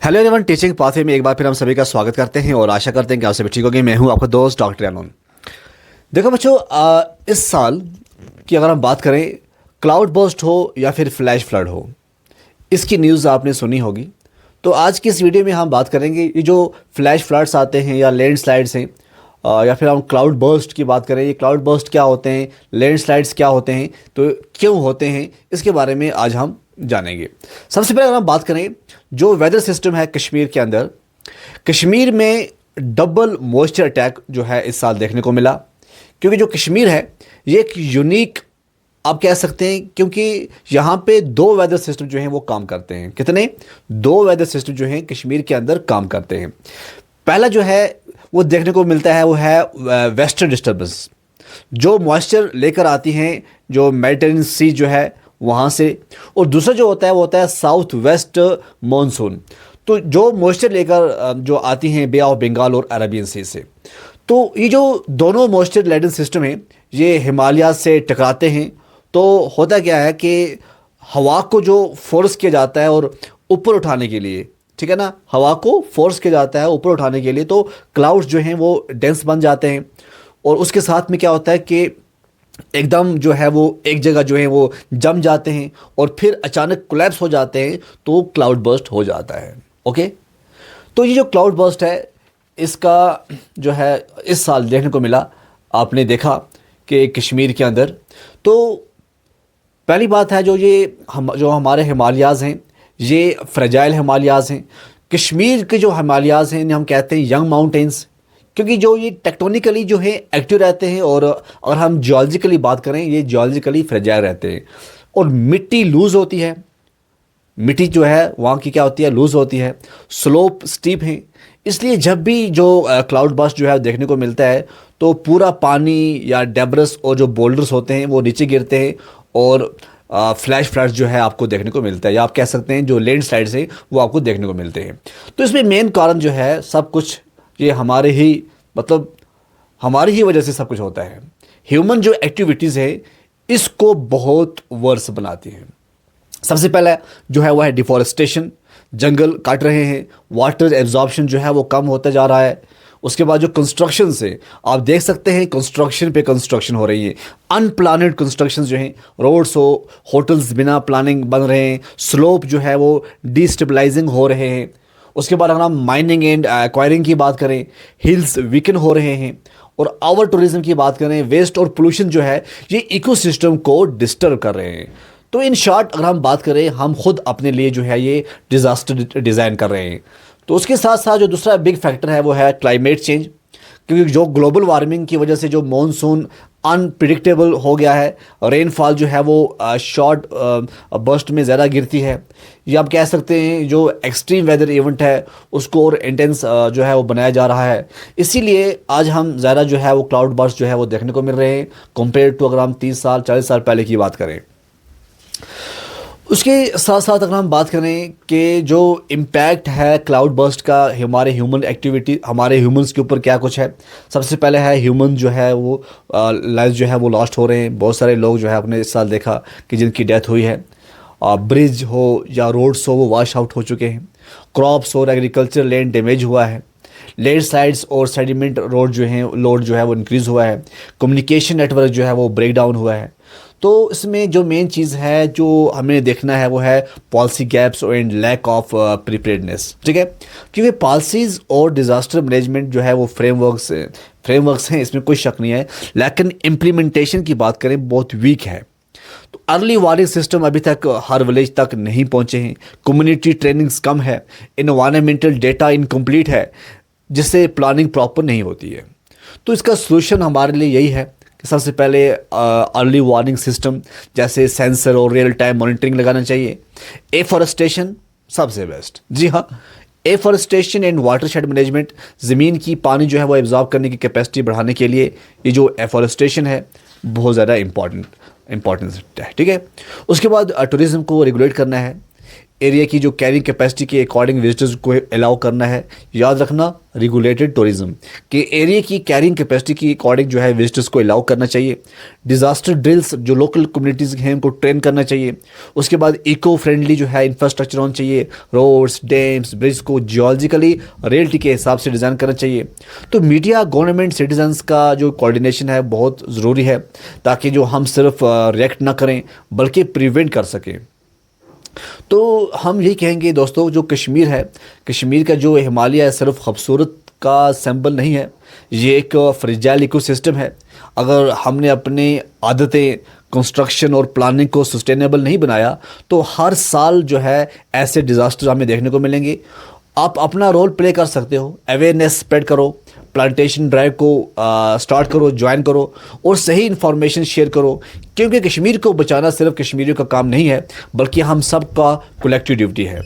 Hello everyone, teaching pathway में एक बार फिर हम सभी का स्वागत करते हैं और आशा करते हैं कि आप सभी ठीक होंगे। मैं हूं आपका दोस्त डॉक्टर अनून। देखो बच्चों, इस साल की अगर हम बात करें, क्लाउड बर्स्ट हो या फिर फ्लैश फ्लड हो, इसकी न्यूज़ आपने सुनी होगी। तो आज की इस वीडियो में हम बात करेंगे ये जो फ्लैश फ्लड्स आते हैं या लैंडस्लाइड्स हैं, या फिर हम क्लाउड बर्स्ट की बात करें, ये क्लाउड बर्स्ट क्या होते हैं, लैंडस्लाइड्स क्या होते हैं, तो क्यों होते हैं, इसके बारे में आज हम जानेंगे। सबसे पहले अगर हम बात करें, जो वेदर सिस्टम है कश्मीर के अंदर, कश्मीर में डबल मॉइस्चर अटैक जो है इस साल देखने को मिला। क्योंकि जो कश्मीर है ये एक यूनिक आप कह सकते हैं, क्योंकि यहाँ पे दो वेदर सिस्टम जो हैं वो काम करते हैं। कितने? दो वेदर सिस्टम जो हैं कश्मीर के अंदर काम करते हैं। पहला जो है वो देखने को मिलता है वो है वेस्टर्न डिस्टर्बेंस, जो मॉइस्चर लेकर आती हैं जो मेडिटेरेनियन सी जो है वहाँ से, और दूसरा जो होता है वो होता है साउथ वेस्ट मानसून, तो जो मॉइस्चर लेकर जो आती हैं बे ऑफ बंगाल और अरेबियन सी से। तो ये जो दोनों मॉइस्चर लेडन सिस्टम है ये हिमालय से टकराते हैं। तो होता क्या है कि हवा को जो फोर्स किया जाता है और ऊपर उठाने के लिए, ठीक है ना, हवा को फोर्स किया जाता है ऊपर उठाने के लिए, तो क्लाउड्स जो हैं वो डेंस बन जाते हैं। और उसके साथ में क्या होता है कि एकदम जो है वो एक जगह जो है वो जम जाते हैं और फिर अचानक कोलैप्स हो जाते हैं, तो क्लाउड बर्स्ट हो जाता है। ओके, तो ये जो क्लाउड बर्स्ट है इसका जो है इस साल देखने को मिला। आपने देखा कि कश्मीर के अंदर, तो पहली बात है जो हमारे हिमालयाज़ हैं ये फ्रेजाइल हिमालयाज़ हैं। कश्मीर के जो हिमालयाज़ हैं इन्हें हम कहते हैं यंग माउंटेन्स, क्योंकि जो ये टेक्टोनिकली जो है एक्टिव रहते हैं, और अगर हम जियोलॉजिकली बात करें ये जियोलॉजिकली फ्रेजाइल रहते हैं। और मिट्टी लूज़ होती है, मिट्टी जो है वहाँ की क्या होती है, लूज़ होती है, स्लोप स्टीप है। इसलिए जब भी जो क्लाउड बर्स्ट जो है देखने को मिलता है तो पूरा पानी या डेब्रस और जो बोल्डर्स होते हैं वो नीचे गिरते हैं और फ्लैश फ्लड्स जो है आपको देखने को मिलता है, या आप कह सकते हैं जो लैंडस्लाइड्स हैं वो आपको देखने को मिलते हैं। तो इसमें मेन कारण जो है सब कुछ ये हमारे ही हमारी ही वजह से सब कुछ होता है। ह्यूमन जो एक्टिविटीज़ है इसको बहुत वर्स बनाती हैं। सबसे पहला जो है वो है डिफॉरेस्टेशन, जंगल काट रहे हैं, वाटर एब्जॉर्प्शन जो है वो कम होता जा रहा है। उसके बाद जो कंस्ट्रक्शन से आप देख सकते हैं कंस्ट्रक्शन पे कंस्ट्रक्शन हो रही है, अनप्लानड कंस्ट्रक्शन जो हैं, रोड्स हो, होटल्स बिना प्लानिंग बन रहे हैं, स्लोप जो है वो डिस्टेबलाइजिंग हो रहे हैं। उसके बाद अगर हम माइनिंग एंड एक्वायरिंग की बात करें, हिल्स वीकन हो रहे हैं। और ओवर टूरिज्म की बात करें, वेस्ट और पोल्यूशन जो है ये इकोसिस्टम को डिस्टर्ब कर रहे हैं। तो इन शॉर्ट अगर हम बात करें, हम खुद अपने लिए जो है ये डिज़ास्टर डिज़ाइन कर रहे हैं। तो उसके साथ साथ जो दूसरा बिग फैक्टर है वो है क्लाइमेट चेंज, क्योंकि जो ग्लोबल वार्मिंग की वजह से जो मॉनसून अनप्रिडिक्टेबल हो गया है, रेनफॉल जो है वो शॉर्ट बर्स्ट में ज़्यादा गिरती है, या आप कह सकते हैं जो एक्सट्रीम वेदर इवेंट है उसको और इंटेंस जो है वो बनाया जा रहा है। इसीलिए आज हम ज़्यादा जो है वो क्लाउड बर्स्ट जो है वो देखने को मिल रहे हैं कंपेयर टू अगर हम 30 साल 40 साल पहले की बात करें। उसके साथ साथ अगर हम बात करें कि जो इम्पैक्ट है क्लाउड बर्स्ट का हमारे ह्यूमन एक्टिविटी, हमारे ह्यूमंस के ऊपर क्या कुछ है। सबसे पहले है ह्यूमन जो है वो लाइफ जो है वो लॉस्ट हो रहे हैं। बहुत सारे लोग जो है आपने इस साल देखा कि जिनकी डेथ हुई है। ब्रिज हो या रोड्स हो वो वॉश आउट हो चुके हैं। क्रॉप्स और एग्रीकल्चर लैंड डैमेज हुआ है। लैंडस्लाइड्स और सेडिमेंट लोड जो है वो इंक्रीज़ हुआ है। कम्युनिकेशन नेटवर्क जो है वो ब्रेक डाउन हुआ है। तो इसमें जो मेन चीज़ है जो हमें देखना है वो है policy gaps and lack of preparedness, ठीक है। क्योंकि पॉलिसीज़ और डिज़ास्टर मैनेजमेंट जो है वो फ्रेमवर्क्स हैं, इसमें कोई शक नहीं है, लेकिन इम्प्लीमेंटेशन की बात करें बहुत वीक है। तो अर्ली वार्निंग सिस्टम अभी तक हर विलेज तक नहीं पहुंचे हैं। कम्युनिटी ट्रेनिंग्स कम है। इन्वायरमेंटल डेटा इनकम्प्लीट है, जिससे प्लानिंग प्रॉपर नहीं होती है। तो इसका सोल्यूशन हमारे लिए यही है कि सबसे पहले अर्ली वार्निंग सिस्टम जैसे सेंसर और रियल टाइम मॉनिटरिंग लगाना चाहिए। एफॉरेस्टेशन सबसे बेस्ट, जी हाँ, एफॉरेस्टेशन एंड वाटरशेड मैनेजमेंट, ज़मीन की पानी जो है वो एब्जॉर्ब करने की कैपेसिटी बढ़ाने के लिए ये जो एफॉरेस्टेशन है बहुत ज़्यादा इंपॉर्टेंस है, ठीक है। उसके बाद टूरिज़्म को रेगुलेट करना है। एरिया की जो कैरिंग कैपेसिटी के अकॉर्डिंग विजिटर्स को अलाउ करना है। याद रखना, रेगुलेटेड टूरिज्म के एरिया की कैरिंग कैपेसिटी के अकॉर्डिंग जो है विजिटर्स को अलाउ करना चाहिए। डिज़ास्टर ड्रिल्स जो लोकल कम्युनिटीज़ हैं उनको ट्रेन करना चाहिए। उसके बाद इको फ्रेंडली जो है इंफ्रास्ट्रक्चर होना चाहिए। रोड्स, डैम्स, ब्रिज को जियोलॉजिकली रियलिटी के हिसाब से डिज़ाइन करना चाहिए। तो मीडिया, गवर्नमेंट, सिटीजन्स का जो कोऑर्डिनेशन है बहुत ज़रूरी है, ताकि जो हम सिर्फ रिएक्ट ना करें बल्कि प्रिवेंट कर सकें। तो हम यही कहेंगे दोस्तों, जो कश्मीर है, कश्मीर का जो हिमालय है सिर्फ खूबसूरत का सैंपल नहीं है, ये एक फ्रेजाइल इकोसिस्टम है। अगर हमने अपनी आदतें, कंस्ट्रक्शन और प्लानिंग को सस्टेनेबल नहीं बनाया तो हर साल जो है ऐसे डिज़ास्टर हमें देखने को मिलेंगे। आप अपना रोल प्ले कर सकते हो, अवेयरनेस स्प्रेड करो, प्लांटेशन ड्राइव को स्टार्ट करो, ज्वाइन करो और सही इन्फॉर्मेशन शेयर करो, क्योंकि कश्मीर को बचाना सिर्फ कश्मीरियों का काम नहीं है बल्कि हम सब का कलेक्टिव ड्यूटी है।